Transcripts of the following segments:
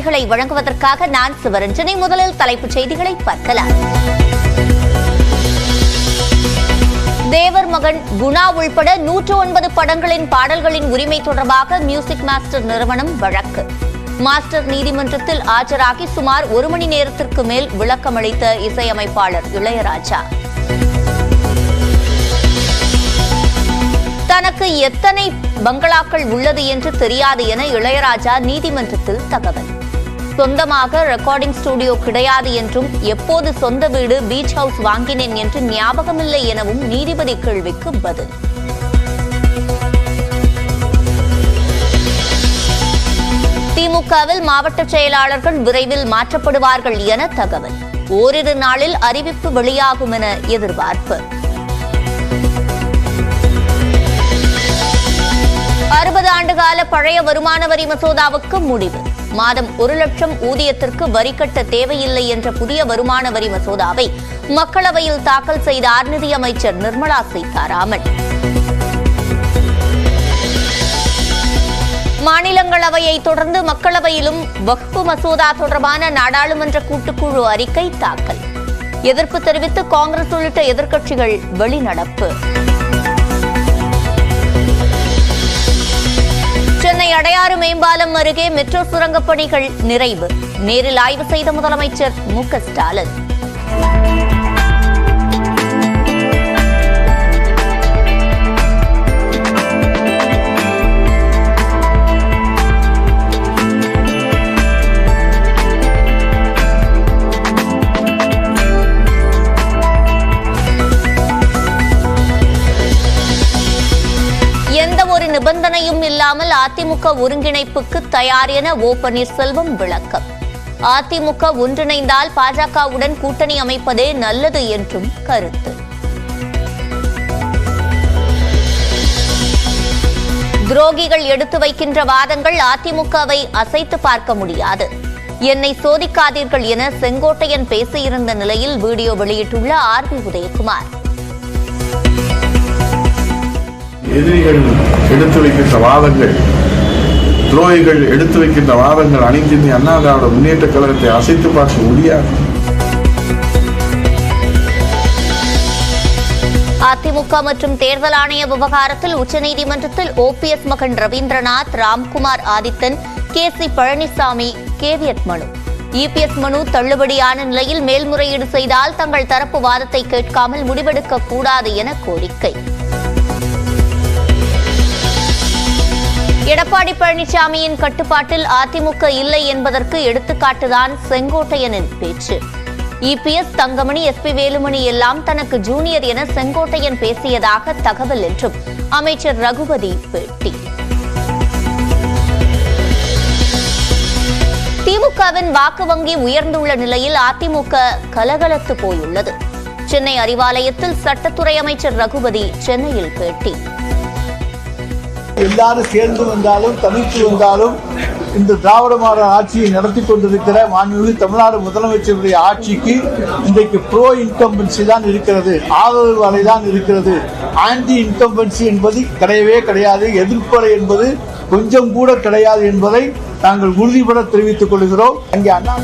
செய்திகளை வழங்குவதற்காக நான் சிவரஞ்சனி. முதலில் தலைப்புச் செய்திகளை பார்க்கலாம். தேவர் மகன் குணா உள்பட 109 படங்களின் பாடல்களின் உரிமை தொடர்பாக மியூசிக் மாஸ்டர் நிறுவனம் வழக்கு. மாஸ்டர் நீதிமன்றத்தில் ஆஜராகி சுமார் 1 மணி நேரத்திற்கு மேல் விளக்கமளித்த இசையமைப்பாளர் இளையராஜா. தனக்கு எத்தனை பங்களாக்கள் உள்ளது என்று தெரியாது என இளையராஜா நீதிமன்றத்தில் தகவல். சொந்தமாக ரெக்கார்டிங் ஸ்டுடியோ கிடையாது என்றும் எப்போது சொந்த வீடு பீச் ஹவுஸ் வாங்கினேன் என்று ஞாபகமில்லை எனவும் நீதிபதி கேள்விக்கு பதில். திமுகவில் மாவட்ட செயலாளர்கள் விரைவில் மாற்றப்படுவார்கள் என தகவல். ஓரிரு நாளில் அறிவிப்பு வெளியாகும் என எதிர்பார்ப்பு. 60 ஆண்டுகால பழைய வருமான வரி மசோதாவுக்கு முடிவு. மாதம் 1 லட்சம் ஊதியத்திற்கு வரி கட்ட தேவையில்லை என்ற புதிய வருமான வரி மசோதாவை மக்களவையில் தாக்கல் செய்தார் நிதியமைச்சர் நிர்மலா சீதாராமன். மாநிலங்களவையை தொடர்ந்து மக்களவையிலும் வக்ஃப் மசோதா தொடர்பான நாடாளுமன்ற கூட்டுக்குழு அறிக்கை தாக்கல். எதிர்ப்பு தெரிவித்து காங்கிரஸ் உள்ளிட்ட எதிர்க்கட்சிகள் வெளிநடப்பு. சென்னை அடையாறு மேம்பாலம் அருகே மெட்ரோ சுரங்கப் பணிகள் நிறைவு. நேரில் ஆய்வு செய்த முதலமைச்சர் மு.க. ஸ்டாலின். எந்த ஒரு நிபந்தனையும் இல்லாமல் அதிமுக ஒருங்கிணைப்புக்கு தயார் என ஓ பன்னீர்செல்வம் விளக்கம். அதிமுக ஒன்றிணைந்தால் பாஜகவுடன் கூட்டணி அமைப்பதே நல்லது என்றும் கருத்து. துரோகிகள் எடுத்து வைக்கின்ற வாதங்கள் அதிமுகவை அசைத்து பார்க்க முடியாது. என்னை சோதிக்காதீர்கள் என செங்கோட்டையன் பேசியிருந்த நிலையில் வீடியோ வெளியிட்டுள்ள ஆர்.பி. உதயகுமார். எதிரிகள் எடுத்து வைக்கின்ற வாதங்கள், துரோகிகள் எடுத்து வைக்கின்ற வாதங்கள் அனைத்து இந்திய அண்ணா திராவிட முன்னேற்ற கழகத்தை அசைத்து பார்க்க முடியாது. அதிமுக மற்றும் தேர்தல் ஆணைய விவகாரத்தில் உச்சநீதிமன்றத்தில் ஓபிஎஸ் மகன் ரவீந்திரநாத், ராம்குமார் ஆதித்தன், கே.சி. பழனிசாமி கேவியட் மனு. இபிஎஸ் மனு தள்ளுபடியான நிலையில் மேல்முறையீடு செய்தால் தங்கள் தரப்பு வாதத்தை கேட்காமல் முடிவெடுக்க கூடாது என கோரிக்கை. எடப்பாடி பழனிசாமியின் கட்டுப்பாட்டில் அதிமுக இல்லை என்பதற்கு எடுத்துக்காட்டுதான் செங்கோட்டையனின் பேச்சு. EPS, Thangamani, S P. வேலுமணி எல்லாம் தனக்கு ஜூனியர் என செங்கோட்டையன் பேசியதாக தகவல் என்றும் அமைச்சர் ரகுபதி பேட்டி. திமுகவின் வாக்கு வங்கி உயர்ந்துள்ள நிலையில் அதிமுக கலகலத்து போயுள்ளது. சென்னை அறிவாலயத்தில் சட்டத்துறை அமைச்சர் ரகுபதி சென்னையில் பேட்டி. எல்லாரும் சேர்ந்து வந்தாலும் தனித்து வந்தாலும் இந்த திராவிட மாடல் ஆட்சியை நடத்தி கொண்டிருக்கிற மாண்புமிகு தமிழ்நாடு முதலமைச்சருடைய ஆட்சிக்கு இன்றைக்கு ப்ரோ இன்கம்பன்சி தான் இருக்கிறது, ஆதரவு அலை தான் இருக்கிறது. ஆன்டி இன்கம்பன்சி என்பது கிடையவே கிடையாது, எதிர்ப்பலை என்பது கொஞ்சம் கூட கிடையாது என்பதை நாங்கள் உறுதிபட தெரிவித்துக் கொள்கிறோம். அங்கே அண்ணா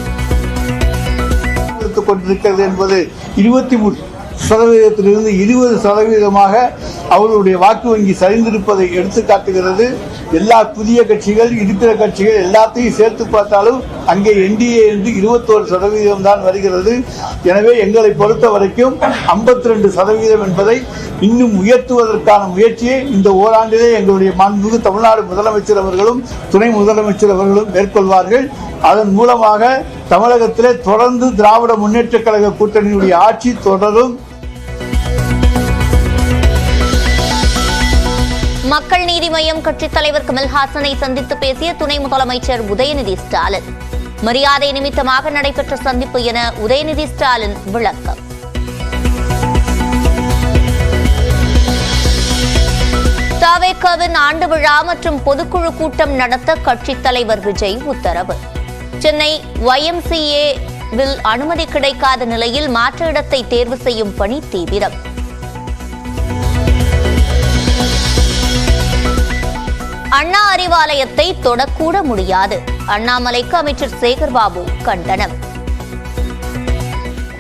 கொண்டிருக்கிறது என்பது 23% 20% அவர்களுடைய வாக்கு வங்கி சரிந்திருப்பதை எடுத்து காட்டுகிறது. எல்லா புதிய கட்சிகள், இருக்கிற கட்சிகள் எல்லாத்தையும் சேர்த்து பார்த்தாலும் அங்கே என்டிஏ என்று 21% தான் வருகிறது. எனவே எங்களை பொறுத்த வரைக்கும் 52% என்பதை இன்னும் உயர்த்துவதற்கான முயற்சியை இந்த ஓராண்டிலே எங்களுடைய மாண்புமிகு தமிழ்நாடு முதலமைச்சர் அவர்களும் துணை முதலமைச்சர் அவர்களும் மேற்கொள்வார்கள். அதன் மூலமாக தமிழகத்திலே தொடர்ந்து திராவிட முன்னேற்ற கழக கூட்டணியுடைய ஆட்சி தொடரும். மக்கள் நீதி மய்யம் கட்சித் தலைவர் கமல்ஹாசனை சந்தித்து பேசிய துணை முதலமைச்சர் உதயநிதி ஸ்டாலின். மரியாதை நிமித்தமாக நடைபெற்ற சந்திப்பு என உதயநிதி ஸ்டாலின் விளக்கம். தவேகாவின் ஆண்டு விழா மற்றும் பொதுக்குழு கூட்டம் நடத்த கட்சித் தலைவர் விஜய் உத்தரவு. சென்னை YMCA-வில் அனுமதி கிடைக்காத நிலையில் மாற்று இடத்தை தேர்வு செய்யும் பணி தீவிரம். அண்ணா அறிவாலயத்தை தொடக்கூட முடியாது. அண்ணாமலைக்கு அமைச்சர் சேகர்பாபு கண்டனம்.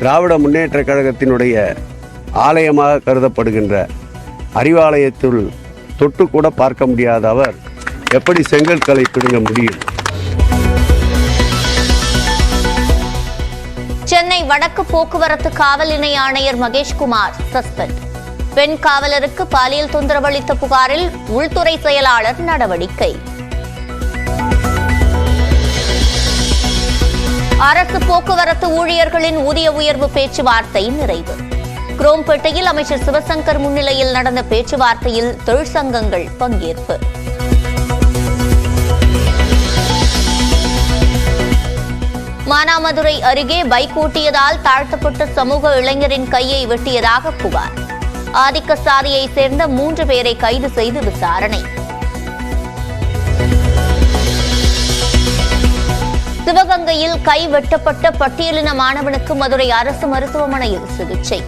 திராவிட முன்னேற்ற கழகத்தினுடைய ஆலயமாக கருதப்படுகின்ற அறிவாலயத்தில் தொட்டு கூட பார்க்க முடியாத அவர் எப்படி செங்கற்களை பிடுங்க முடியும்? சென்னை வடக்கு போக்குவரத்து காவல் இணை ஆணையர் மகேஷ்குமார் சஸ்பெண்ட். பெண் காவலருக்கு பாலியல் தொந்தரவு அளித்த புகாரில் உள்துறை செயலாளர் நடவடிக்கை. அரசு போக்குவரத்து ஊழியர்களின் ஊதிய உயர்வு பேச்சுவார்த்தை நிறைவு. குரோம்பேட்டையில் அமைச்சர் சிவசங்கர் முன்னிலையில் நடந்த பேச்சுவார்த்தையில் தொழிற்சங்கங்கள் பங்கேற்பு. மானாமதுரை அருகே பைக் ஓட்டியதால் தாழ்த்தப்பட்ட சமூக இளைஞரின் கையை வெட்டியதாக புகார். ஆதிக்க சாதியை சேர்ந்த 3 பேரை கைது செய்து விசாரணை. சிவகங்கையில் கை வெட்டப்பட்ட பட்டியலின மாணவனுக்கு மதுரை அரசு மருத்துவமனையில் சிகிச்சை.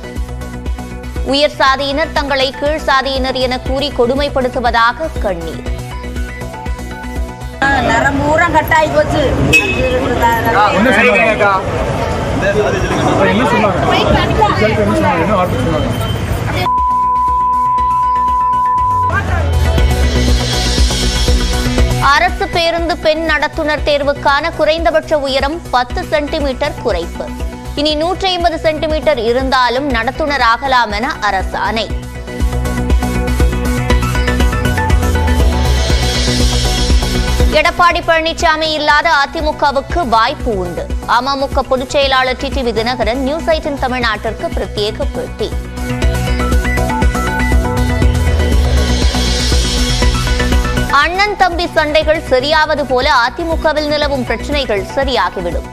உயர் சாதியினர் தங்களை கீழ் சாதியினர் என கூறி கொடுமைப்படுத்துவதாக கண்ணீர். நரம்பூரம் கட்டாயி போச்சு. அரசு பேருந்து பெண் நடத்துனர் தேர்வுக்கான குறைந்தபட்ச உயரம் 10 சென்டிமீட்டர் குறைப்பு. இனி 150 சென்டிமீட்டர் இருந்தாலும் நடத்துனர் ஆகலாம் என அரசாணை. எடப்பாடி பழனிசாமி இல்லாத அதிமுகவுக்கு வாய்ப்பு உண்டு. அமமுக பொதுச் செயலாளர் டிடிவி தினகரன் நியூஸ் 18 தமிழ்நாட்டிற்கு பிரத்யேக பேட்டி. அண்ணன் தம்பி சண்டைகள் சரியாவது போல அதிமுகவில் நிலவும் பிரச்சனைகள் சரியாகிவிடும்.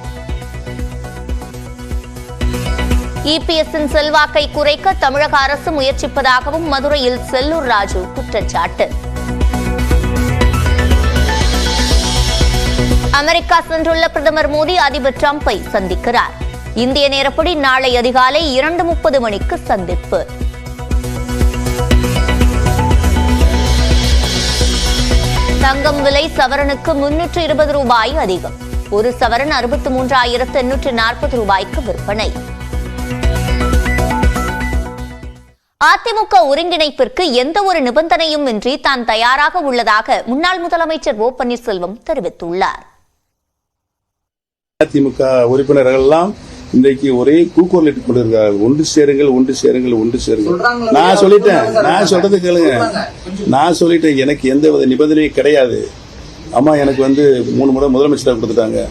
இபிஎஸ்ஸின் செல்வாக்கை குறைக்க தமிழக அரசு முயற்சிப்பதாகவும் மதுரையில் செல்லூர் ராஜு குற்றச்சாட்டு. அமெரிக்கா சென்றுள்ள பிரதமர் மோடி அதிபர் டிரம்பை சந்திக்கிறார். இந்திய நேரப்படி நாளை அதிகாலை 2:30 மணிக்கு சந்திப்பு. தங்கம் விலை சவரனுக்கு 320 ரூபாய் அதிகம். ஒரு சவரன் 63,840 ரூபாய்க்கு விற்பனை. அதிமுக ஒருங்கிணைப்பிற்கு எந்த ஒரு நிபந்தனையும் இன்றி தான் தயாராக உள்ளதாக முன்னாள் முதலமைச்சர் ஓ பன்னீர்செல்வம் தெரிவித்துள்ளார். அதிமுக உறுப்பினர்கள் எல்லாம் இன்றைக்கு ஒரே கூக்குரலிட்டுக் கொண்டிருக்கிறார்கள். ஒன்று சேருங்கள், ஒன்று சேருங்கள், ஒன்று சேருங்கள். நான் சொல்றது கேளுங்க. நான் சொல்லிட்டேன், எனக்கு எந்த வித நிபந்தனையும் கிடையாது. அம்மா எனக்கு 3 முறை முதலமைச்சராக கொடுத்துட்டாங்க.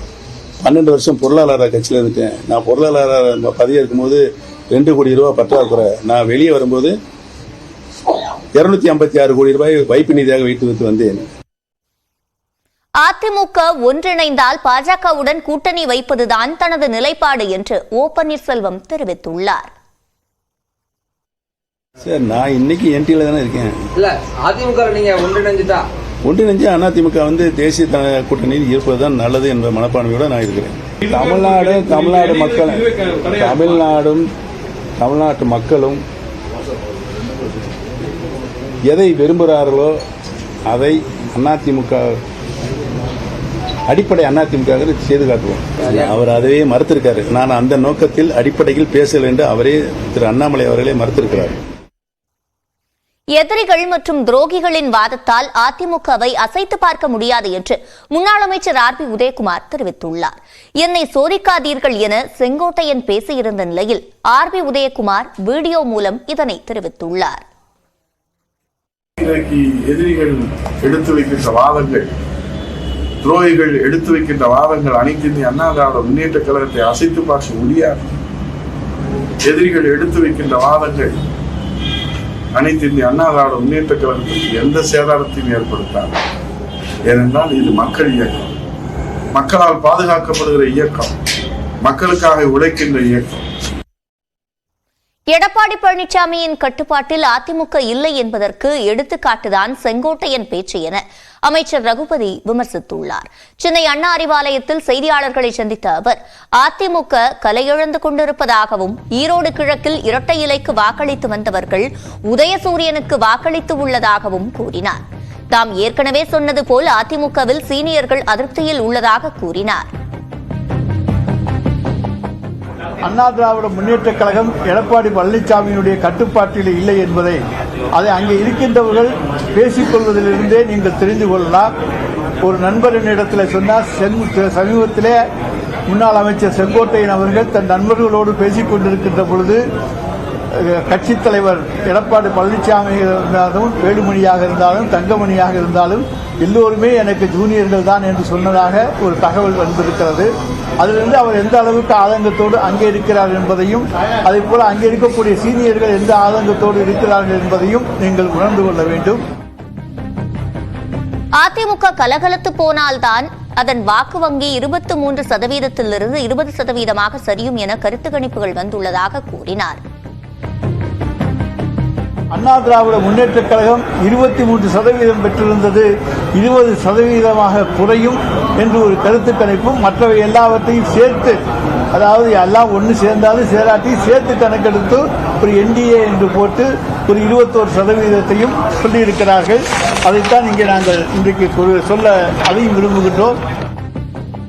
12 வருஷம் பொருளாதார கட்சியில் இருந்துட்டேன். நான் பொருளாதார பதவி இருக்கும்போது 2 கோடி ரூபாய் பற்றாக்குறை. நான் வெளியே வரும்போது 256 கோடி ரூபாய் வைப்பு நிதியாக வைத்து வந்தேன். அதிமுக ஒன்றிணைந்தால் பாஜகவுடன் கூட்டணி வைப்பதுதான் தனது நிலைப்பாடு என்று ஓ பன்னீர்செல்வம் தெரிவித்துள்ளார். சார், நான் இன்னைக்கு என்டில தானே இருக்கேன். இல்ல அதிமுக நீங்க ஒன்றிணைஞ்சு அதிமுக தேசிய கூட்டணியில் இருப்பதுதான் நல்லது என்ற மனப்பான்மையோட நான் இருக்கிறேன். தமிழ்நாட்டு மக்களும் எதை விரும்புகிறார்களோ அதை அதிமுக அடிப்படை அதிமுக செய்து காட்டுவோம். அவர் அதையே மறுத்திருக்காரு. நான் அந்த நோக்கத்தில் அடிப்படையில் பேசல என்று அவரே திரு அண்ணாமலை அவர்களே மறுத்திருக்கிறார். எதிரிகள் மற்றும் துரோகிகளின் வாதத்தால் அதிமுகவை அசைத்து பார்க்க முடியாது என்று முன்னாள் அமைச்சர் ஆர்பி உதயகுமார் தெரிவித்துள்ளார். என்னை சோதிக்காதீர்கள் என செங்கோட்டையன் பேசியிருந்த நிலையில் ஆர்பி உதயகுமார் வீடியோ மூலம் இதனை தெரிவித்துள்ளார். எதிரிகள் எடுத்து வைக்கின்ற வாதங்கள், துரோகிகள் எடுத்து வைக்கின்ற வாதங்கள் அனைத்து இந்திய அண்ணா திராவிட முன்னேற்ற கழகத்தை அசைத்து பார்க்க முடியாது. எதிரிகள் எடுத்து வைக்கின்ற வாதங்கள் அனைத்து இந்திய அண்ணா திராவிட முன்னேற்ற கழகத்துக்கு எந்த சேதாரத்தையும் ஏற்படுத்தாது. ஏனென்றால் இது மக்கள் இயக்கம், மக்களால் பாதுகாக்கப்படுகிற இயக்கம், மக்களுக்காக உழைக்கின்ற இயக்கம். எடப்பாடி பழனிசாமியின் கட்டுப்பாட்டில் அதிமுக இல்லை என்பதற்கு எடுத்துக்காட்டுதான் செங்கோட்டையன் பேச்சு என அமைச்சர் ரகுபதி விமர்சித்துள்ளார். சென்னை அண்ணா அறிவாலயத்தில் செய்தியாளர்களை சந்தித்த அவர் அதிமுக கலையிழந்து கொண்டிருப்பதாகவும், ஈரோடு கிழக்கில் இரட்டை இலைக்கு வாக்களித்து வந்தவர்கள் உதயசூரியனுக்கு வாக்களித்து உள்ளதாகவும் கூறினார். தாம் ஏற்கனவே சொன்னது போல் அதிமுகவில் சீனியர்கள் அதிருப்தியில் உள்ளதாக கூறினார். அண்ணா திராவிட முன்னேற்ற கழகம் எடப்பாடி பழனிசாமியினுடைய கட்டுப்பாட்டில் இல்லை என்பதை அதை அங்கே இருக்கின்றவர்கள் பேசிக் கொள்வதிலிருந்தே நீங்கள் தெரிந்து கொள்ளலாம். ஒரு நண்பரின் இடத்துல சொன்னார், சமீபத்திலே முன்னாள் அமைச்சர் செங்கோட்டையன் அவர்கள் தன் நண்பர்களோடு பேசிக் கொண்டிருக்கின்ற பொழுது கட்சித் தலைவர் எடப்பாடி பழனிசாமி இருந்தாலும், வேலுமணியாக இருந்தாலும், தங்கமணியாக இருந்தாலும் எல்லோருமே எனக்கு ஜூனியர்கள் தான் என்று சொன்னதாக ஒரு தகவல் வந்திருக்கிறது. அதிலிருந்து அவர் எந்த அளவுக்கு ஆதங்கத்தோடு அங்கே இருக்கிறார் என்பதையும், அதே போல அங்கே இருக்கக்கூடிய சீனியர்கள் எந்த ஆதங்கத்தோடு இருக்கிறார்கள் என்பதையும் நீங்கள் உணர்ந்து கொள்ள வேண்டும். அதிமுக கலகலத்து போனால்தான் அதன் வாக்கு வங்கி 23%-இலிருந்து 20% சரியும் என கருத்து கணிப்புகள் வந்துள்ளதாக கூறினார். அண்ணா திராவிட முன்னேற்ற கழகம் 23% பெற்றிருந்தது 20% குறையும் என்று ஒரு கருத்து கணிப்பும், மற்றவை எல்லாவற்றையும் சேர்த்து, அதாவது எல்லாம் ஒன்று சேர்ந்தாலும் சேராட்டி சேர்த்து கணக்கெடுத்து ஒரு என்டிஏ என்று போட்டு ஒரு 21% சொல்லியிருக்கிறார்கள். அதைத்தான் இங்கே நாங்கள் இன்றைக்கு சொல்ல அதையும் விரும்புகின்றோம்.